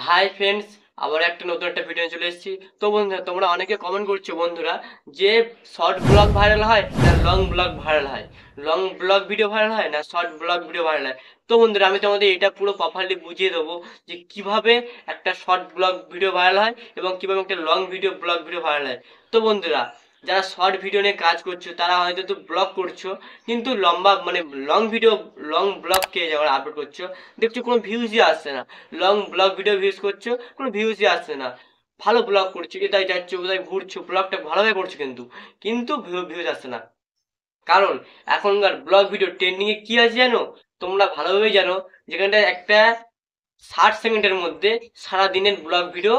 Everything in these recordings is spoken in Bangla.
হাই ফ্রেন্ডস, আবার একটা নতুন একটা ভিডিও চলে এসেছি। তো বন্ধুরা, তোমরা অনেকে কমেন্ট করছো বন্ধুরা যে শর্ট ব্লগ ভাইরাল হয় না লং ব্লগ ভাইরাল হয়, লং ব্লগ ভিডিও ভাইরাল হয় না শর্ট ব্লগ ভিডিও ভাইরাল হয়। তো বন্ধুরা, আমি তোমাদের এটা পুরো প্রপারলি বুঝিয়ে দেবো যে কিভাবে একটা শর্ট ব্লগ ভিডিও ভাইরাল হয় এবং কিভাবে একটা long video blog video viral হয়। তো বন্ধুরা, যারা শর্ট ভিডিও নিয়ে কাজ করছো তারা হয়তো তো ব্লগ করছো, কিন্তু লম্বা মানে লং ভিডিও, লং ব্লগকে যখন আপলোড করছো দেখছো কোনো ভিউজই আসছে না। লং ব্লগ ভিডিও ভিউজ করছো, কোনো ভিউজই আসছে না। ভালো ব্লগ করছো, এটাই যাচ্ছ কোথায় ঘুরছো, ব্লগটা ভালোভাবে করছো, কিন্তু কিন্তু ভিউজ আসছে না। কারণ এখনকার ব্লগ ভিডিও ট্রেন্ডিং এ কি আছে জানো? তোমরা ভালোভাবেই জানো, যেখানটা একটা 60 সেকেন্ডের মধ্যে সারা দিনের ব্লগ ভিডিও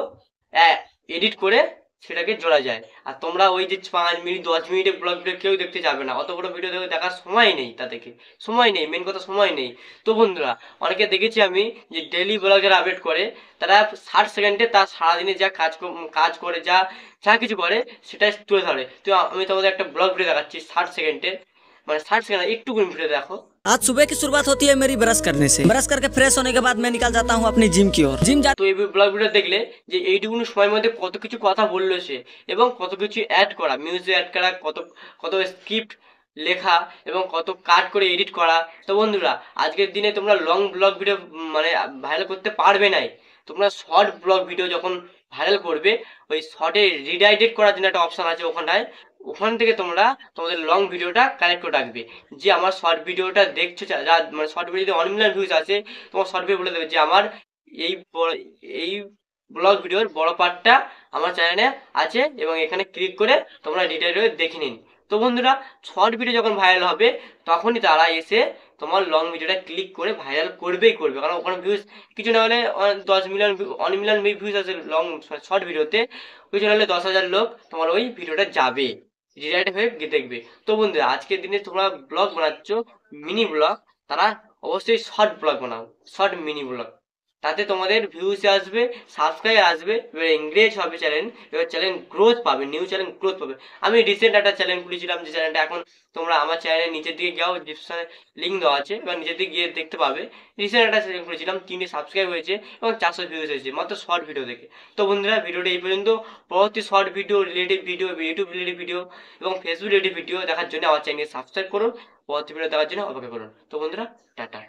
এডিট করে সেটাকে জোড়া যায়। আর তোমরা ওই যে 5 মিনিট 10 মিনিটের ব্লগ ভিডিও কেউ দেখতে যাবে না, অত বড় ভিডিও দেখার সময় নেই, তা থেকে সময় নেই, মেন কথা সময় নেই। তো বন্ধুরা, অনেকে দেখেছি আমি যে ডেইলি ব্লগ যারা আপডেট করে তারা 60 সেকেন্ডে তার সারাদিনে যা কাজ করে, যা যা কিছু করে সেটা তুলে ধরে। তো আমি তোমাদের একটা ব্লগ ভিডিও দেখাচ্ছি 60 সেকেন্ডের, মানে 60 সেকেন্ড একটু ভিডিও দেখো। आज सुबह की शुरुआत होती है मेरी ब्रश करने से। ब्रश करके फ्रेश होने के बाद मैं निकल जाता हूँ अपनी जिम की ओर। जिम তো এই ব্লগ ভিডিও দেখলে যে এইটুকুনি সময়ের মধ্যে কত কিছু কথা বললো সে, এবং কত কিছু অ্যাড করা, মিউজিক অ্যাড করা, কত কত স্ক্রিপ্ট লেখা এবং কত কাট করে এডিট করা। তো বন্ধুরা, আজকের দিনে তোমরা লং ব্লগ ভিডিও মানে ভাইরাল করতে পারবে নাই। তোমরা শর্ট ব্লগ ভিডিও যখন ভাইরাল করবে, ওই শর্টে রিডাইরেক্ট করার জন্য একটা অপশন আছে ওখানটায়, ওখান থেকে তোমরা তোমাদের লং ভিডিওটা কানেক্ট করে রাখবে। যে আমার শর্ট ভিডিওটা দেখছো, যা মানে শর্ট ভিডিও যদি 1 মিলিয়ন ভিউজ আছে, তোমার শর্ট ভিডিও বলে দেবে যে আমার এই এই ব্লগ ভিডিওর বড় পার্টটা আমার চ্যানেলে আছে এবং এখানে ক্লিক করে তোমরা ডিটেইলে দেখে নিন। তো বন্ধুরা, শর্ট ভিডিও যখন ভাইরাল হবে তখনই তারা এসে তোমার লং ভিডিওটা ক্লিক করে ভাইরাল করবেই করবে, কারণ ওখানে ভিউজ কিছু না হলে 10 মিলিয়ন 1 মিলিয়ন ভিউজ আছে লং শর্ট ভিডিওতে, কিছু না হলে 10,000 লোক তোমার ওই ভিডিওটা যাবে, রিডাইরেক্ট হয়ে দেখবে। তো বন্ধুরা, আজকের দিনে তোমরা ব্লগ বানাচ্ছ মিনি ব্লগ, তারা অবশ্যই শর্ট ব্লগ বানাও, শর্ট মিনি ব্লগ। তাতে তোমাদের ভিউজ আসবে, সাবস্ক্রাইব আসবে, এবার এঙ্গেজ হবে চ্যানেল, এবার চ্যানেল গ্রোথ পাবে, নিউ চ্যানেল গ্রোথ পাবে। আমি রিসেন্ট একটা চ্যানেল খুলেছিলাম, যে চ্যানেলটা এখন তোমরা আমার চ্যানেলের নিচের দিকে যাও, ডিসক্রিপশনে লিঙ্ক দেওয়া আছে, এবার নিচের দিকে গিয়ে দেখতে পাবে। রিসেন্ট একটা চ্যানেল খুলেছিলাম, 3টে সাবস্ক্রাইব হয়েছে এবং 400 ভিউজ হয়েছে মাত্র শর্ট ভিডিও দেখে। তো বন্ধুরা, ভিডিওটা এই পর্যন্ত। পরবর্তী short video relative video, YouTube relative video এবং ফেসবুক রিলেটিভ ভিডিও দেখার জন্য আমার চ্যানেল সাবস্ক্রাইব করুন। পরবর্তী ভিডিও দেখার জন্য অপেক্ষা করুন। তো বন্ধুরা, টাটা।